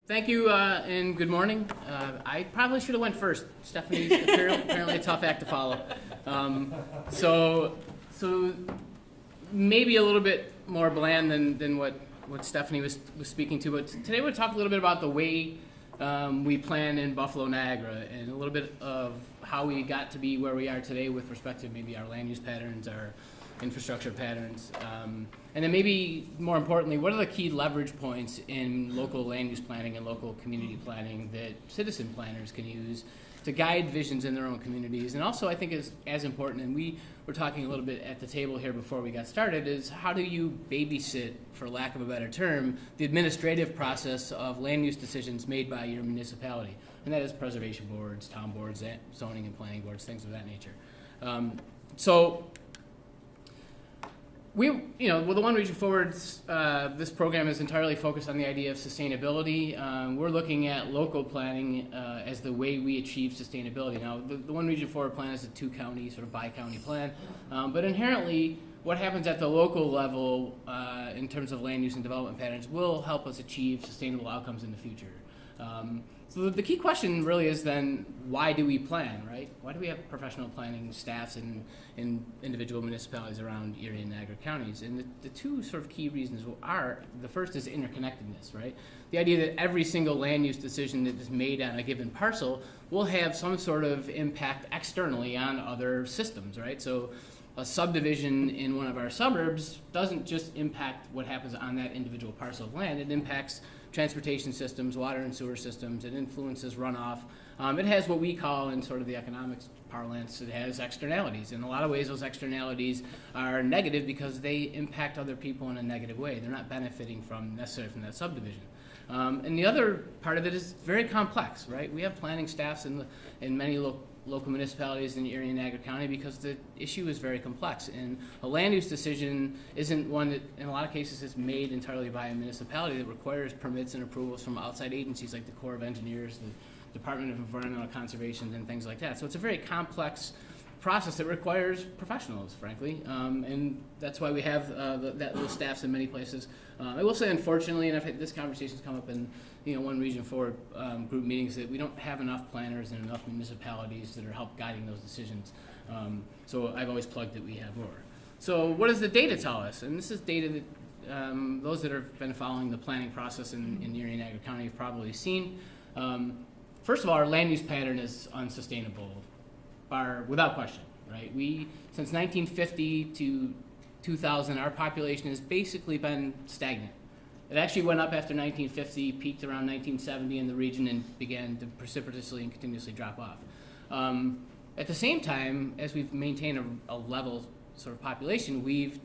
Thank you, and good morning. I probably should have went first. Stephanie's apparently a tough act to follow. So maybe a little bit more bland than what Stephanie was speaking to. But today we'll talk a little bit about the way we plan in Buffalo, Niagara, and a little bit of how we got to be where we are today with respect to maybe our land use patterns, our infrastructure patterns, and then maybe more importantly, what are the key leverage points in local land use planning and local community planning that citizen planners can use to guide visions in their own communities? And also I think is as important, and we were talking a little bit at the table here before we got started, is how do you babysit, for lack of a better term, the administrative process of land use decisions made by your municipality? And that is preservation boards, town boards, zoning and planning boards, things of that nature. With the One Region Forward's, this program is entirely focused on the idea of sustainability. We're looking at local planning as the way we achieve sustainability. Now, the One Region Forward plan is a two-county, sort of bi-county plan, but inherently, what happens at the local level in terms of land use and development patterns will help us achieve sustainable outcomes in the future. So the key question really is then, why do we plan, right? Why do we have professional planning staffs in individual municipalities around Erie and Niagara counties? And the two sort of key reasons are, the first is interconnectedness, right? The idea that every single land use decision that is made on a given parcel will have some sort of impact externally on other systems, right? So a subdivision in one of our suburbs doesn't just impact what happens on that individual parcel of land, it impacts transportation systems, water and sewer systems, it influences runoff. It has what we call in sort of the economics parlance, it has externalities. In a lot of ways, those externalities are negative because they impact other people in a negative way. They're not benefiting necessarily from that subdivision. And the other part of it is very complex, right? We have planning staffs in many local municipalities in Erie and Niagara County because the issue is very complex, and a land use decision isn't one that in a lot of cases is made entirely by a municipality that requires permits and approvals from outside agencies like the Corps of Engineers, the Department of Environmental Conservation, and things like that. So it's a very complex process that requires professionals, frankly, and that's why we have those staffs in many places. I will say, unfortunately, and I've had this conversation's come up in One Region Forward group meetings, that we don't have enough planners and enough municipalities that are help guiding those decisions. So I've always plugged that we have more. So what does the data tell us? And this is data that those that have been following the planning process in Erie and Niagara County have probably seen. First of all, our land use pattern is unsustainable, without question, right? Since 1950 to 2000, our population has basically been stagnant. It actually went up after 1950, peaked around 1970 in the region, and began to precipitously and continuously drop off. At the same time, as we've maintained a level sort of population, we've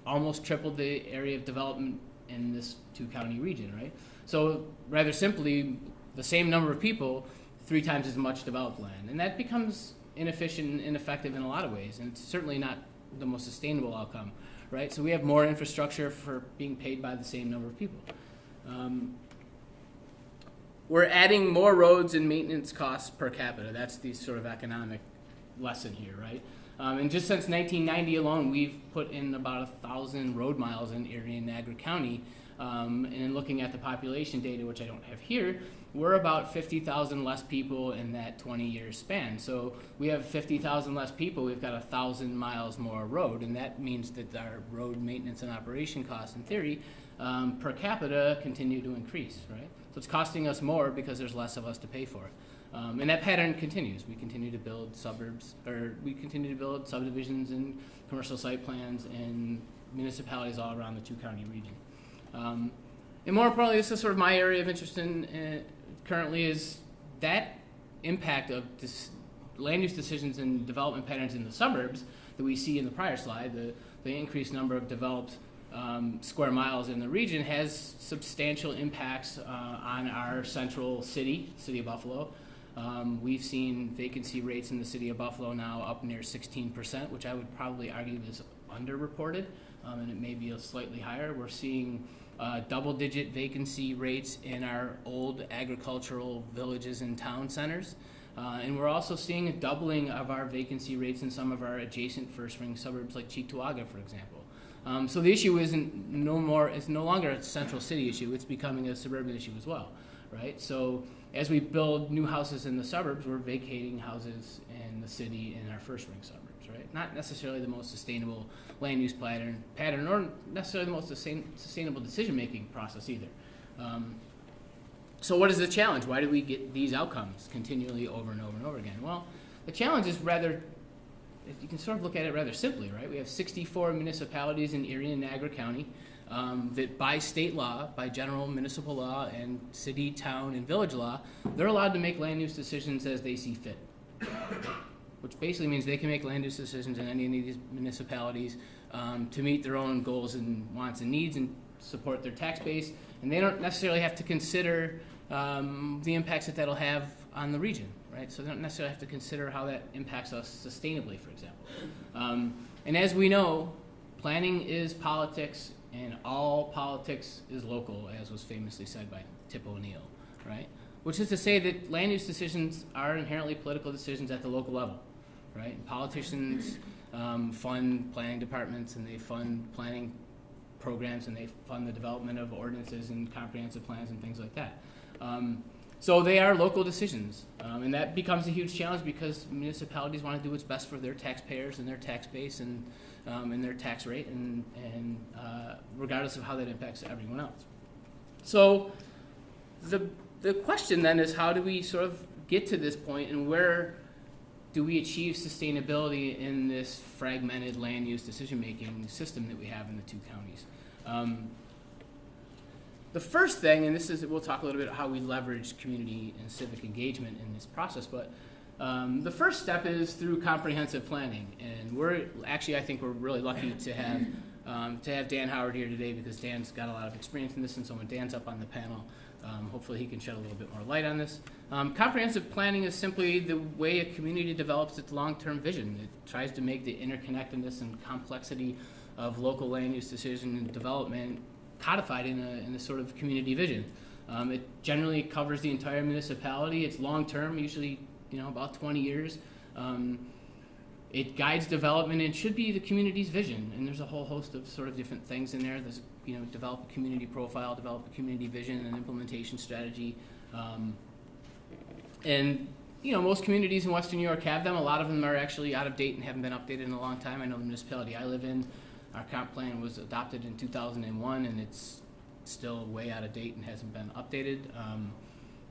almost tripled the area of development in this two-county region, right? So rather simply, the same number of people, 3 times as much developed land. And that becomes inefficient and ineffective in a lot of ways, and it's certainly not the most sustainable outcome, right? So we have more infrastructure for being paid by the same number of people. We're adding more roads and maintenance costs per capita. That's the sort of economic lesson here, right? And just since 1990 alone, we've put in about 1,000 road miles in Erie and Niagara County. And in looking at the population data, which I don't have here, we're about 50,000 less people in that 20-year span. So we have 50,000 less people, we've got 1,000 miles more road, and that means that our road maintenance and operation costs, in theory, per capita continue to increase, right? So it's costing us more because there's less of us to pay for it. And that pattern continues. We continue to build subdivisions and commercial site plans in municipalities all around the two-county region. And more importantly, this is sort of my area of interest currently, is that impact of land use decisions and development patterns in the suburbs that we see in the prior slide. The increased number of developed square miles in the region has substantial impacts on our central city of Buffalo. We've seen vacancy rates in the city of Buffalo now up near 16%, which I would probably argue is underreported, and it may be slightly higher. We're seeing double-digit vacancy rates in our old agricultural villages and town centers. And we're also seeing a doubling of our vacancy rates in some of our adjacent first-ring suburbs like Cheektowaga, for example. So the issue it's no longer a central city issue, it's becoming a suburban issue as well, right? So as we build new houses in the suburbs, we're vacating houses in the city in our first ring suburbs, right? Not necessarily the most sustainable land use pattern or necessarily the most sustainable decision-making process either. So what is the challenge? Why do we get these outcomes continually over and over and over again? Well, the challenge is rather, you can sort of look at it rather simply, right? We have 64 municipalities in Erie and Niagara County that by state law, by general municipal law and city, town, and village law, they're allowed to make land use decisions as they see fit. Which basically means they can make land use decisions in any of these municipalities to meet their own goals and wants and needs and support their tax base. And they don't necessarily have to consider the impacts that that'll have on the region, right? So they don't necessarily have to consider how that impacts us sustainably, for example. And as we know, planning is politics, and all politics is local, as was famously said by Tip O'Neill, right? Which is to say that land use decisions are inherently political decisions at the local level, right? And politicians fund planning departments, and they fund planning programs, and they fund the development of ordinances and comprehensive plans and things like that. So they are local decisions, and that becomes a huge challenge because municipalities want to do what's best for their taxpayers and their tax base and their tax rate, and regardless of how that impacts everyone else. So the question then is, how do we sort of get to this point, and where do we achieve sustainability in this fragmented land use decision-making system that we have in the two counties? The first thing, and we'll talk a little bit about how we leverage community and civic engagement in this process, but the first step is through comprehensive planning. And I think we're really lucky to have Dan Howard here today, because Dan's got a lot of experience in this, and so when Dan's up on the panel, hopefully he can shed a little bit more light on this. Comprehensive planning is simply the way a community develops its long-term vision. It tries to make the interconnectedness and complexity of local land use decision and development codified in a sort of community vision. It generally covers the entire municipality. It's long-term, usually about 20 years. It guides development and should be the community's vision. And there's a whole host of sort of different things in there. There's develop a community profile, develop a community vision and implementation strategy. And most communities in Western New York have them. A lot of them are actually out of date and haven't been updated in a long time. I know the municipality I live in, our comp plan was adopted in 2001, and it's still way out of date and hasn't been updated.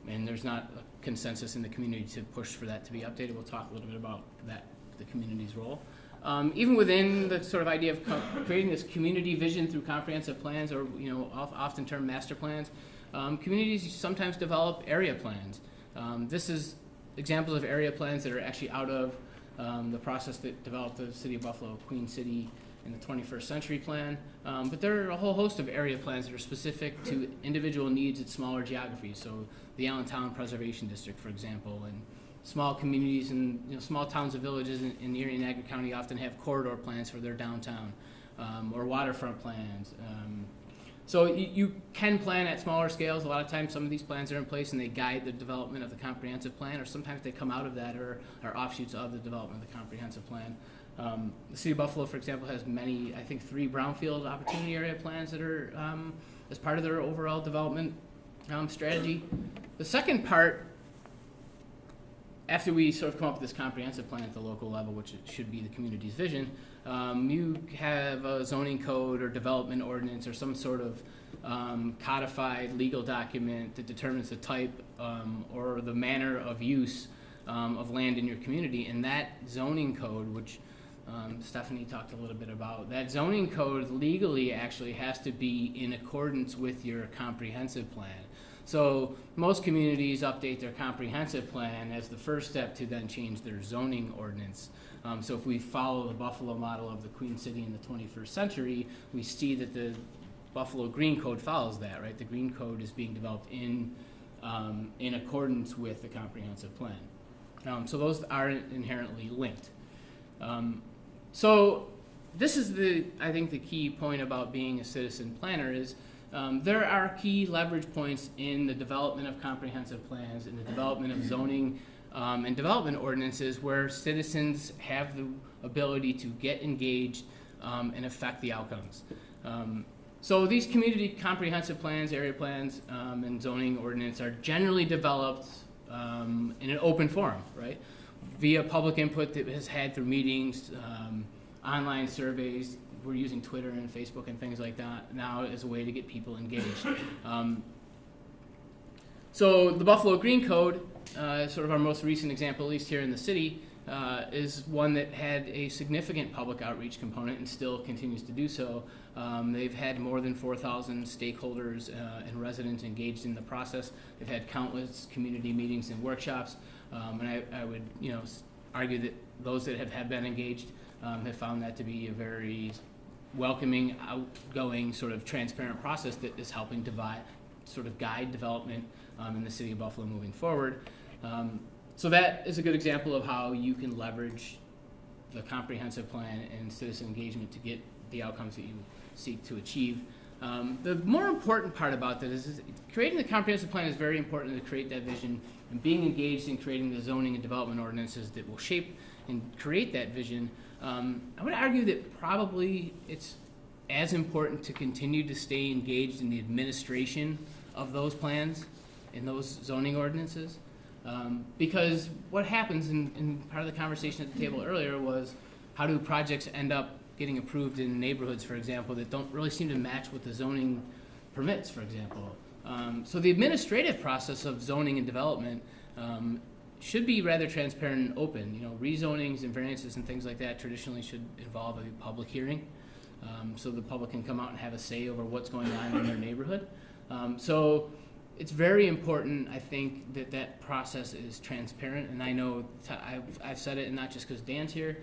And there's not a consensus in the community to push for that to be updated. We'll talk a little bit about that, the community's role. Even within the sort of idea of creating this community vision through comprehensive plans, or often termed master plans, communities sometimes develop area plans. This is examples of area plans that are actually out of the process that developed the City of Buffalo, Queen City, in the 21st Century Plan. But there are a whole host of area plans that are specific to individual needs at smaller geographies. So the Allentown Preservation District, for example, and small communities and small towns and villages in Erie and Niagara County often have corridor plans for their downtown, or waterfront plans. So you can plan at smaller scales. A lot of times some of these plans are in place and they guide the development of the comprehensive plan, or sometimes they come out of that or are offshoots of the development of the comprehensive plan. The City of Buffalo, for example, has many, I think 3 brownfield opportunity area plans that are as part of their overall development strategy. The second part, after we sort of come up with this comprehensive plan at the local level, which it should be the community's vision, you have a zoning code or development ordinance or some sort of codified legal document that determines the type or the manner of use of land in your community. And that zoning code, which Stephanie talked a little bit about, that zoning code legally actually has to be in accordance with your comprehensive plan. So most communities update their comprehensive plan as the first step to then change their zoning ordinance. So if we follow the Buffalo model of the Queen City in the 21st century, we see that the Buffalo Green Code follows that, right? The Green Code is being developed in accordance with the comprehensive plan. So those are inherently linked. So this is I think the key point about being a citizen planner is there are key leverage points in the development of comprehensive plans, in the development of zoning and development ordinances, where citizens have the ability to get engaged and affect the outcomes. So these community comprehensive plans, area plans, and zoning ordinance are generally developed in an open forum, right? Via public input that is had through meetings, online surveys. We're using Twitter and Facebook and things like that now as a way to get people engaged. So the Buffalo Green Code, sort of our most recent example, at least here in the city, is one that had a significant public outreach component and still continues to do so. They've had more than 4,000 stakeholders and residents engaged in the process. They've had countless community meetings and workshops, and I would argue that those that have been engaged have found that to be a very welcoming, outgoing, sort of transparent process that is helping guide development in the city of Buffalo moving forward. So that is a good example of how you can leverage the comprehensive plan and citizen engagement to get the outcomes that you seek to achieve. The more important part about that is creating the comprehensive plan is very important to create that vision, and being engaged in creating the zoning and development ordinances that will shape and create that vision. I would argue that probably it's as important to continue to stay engaged in the administration of those plans and those zoning ordinances. Because what happens, and part of the conversation at the table earlier was, how do projects end up getting approved in neighborhoods, for example, that don't really seem to match with the zoning permits, for example. So the administrative process of zoning and development should be rather transparent and open. Rezonings and variances and things like that traditionally should involve a public hearing, so the public can come out and have a say over what's going on in their neighborhood. So it's very important, I think, that process is transparent. And I know I've said it, and not just because Dan's here.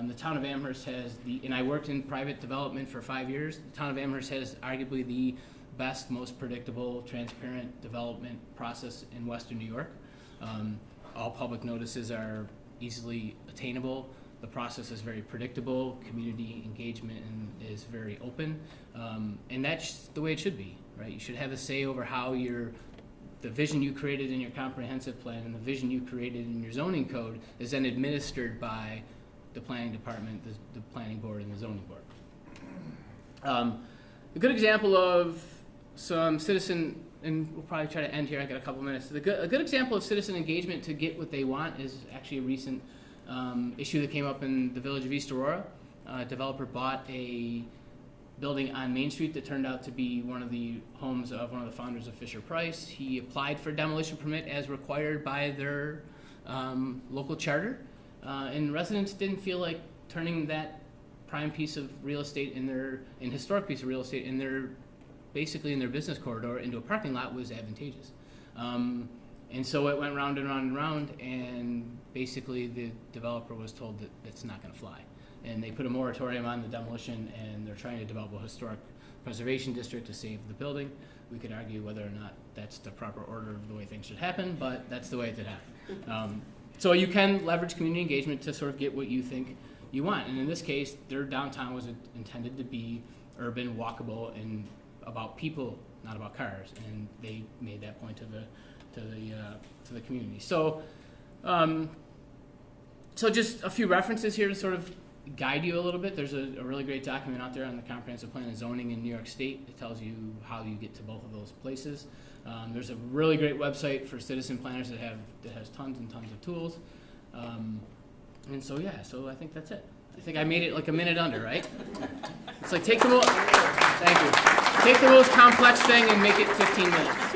The town of Amherst has and I worked in private development for 5 years. The town of Amherst has arguably the best, most predictable, transparent development process in Western New York. All public notices are easily attainable. The process is very predictable. Community engagement is very open, and that's the way it should be, right? You should have a say over how the vision you created in your comprehensive plan and the vision you created in your zoning code is then administered by the planning department, the planning board, and the zoning board. A good example of some citizen, and we'll probably try to end here, I got a couple minutes. A good example of citizen engagement to get what they want is actually a recent issue that came up in the village of East Aurora. A developer bought a building on Main Street that turned out to be one of the homes of one of the founders of Fisher-Price. He applied for a demolition permit as required by their local charter, and residents didn't feel like turning that prime piece of real estate historic piece of real estate in their business corridor into a parking lot was advantageous. And so it went round and round and round, and basically the developer was told that it's not going to fly. And they put a moratorium on the demolition, and they're trying to develop a historic preservation district to save the building. We could argue whether or not that's the proper order of the way things should happen, but that's the way it did happen. So you can leverage community engagement to sort of get what you think you want. And in this case, their downtown was intended to be urban, walkable, and about people, not about cars. And they made that point to the community. So, so just a few references here to sort of guide you a little bit. There's a really great document out there on the comprehensive plan and zoning in New York State. It tells you how you get to both of those places. There's a really great website for citizen planners that has tons and tons of tools. And so I think that's it. I think I made it like a minute under, right? It's like take the most complex thing and make it 15 minutes.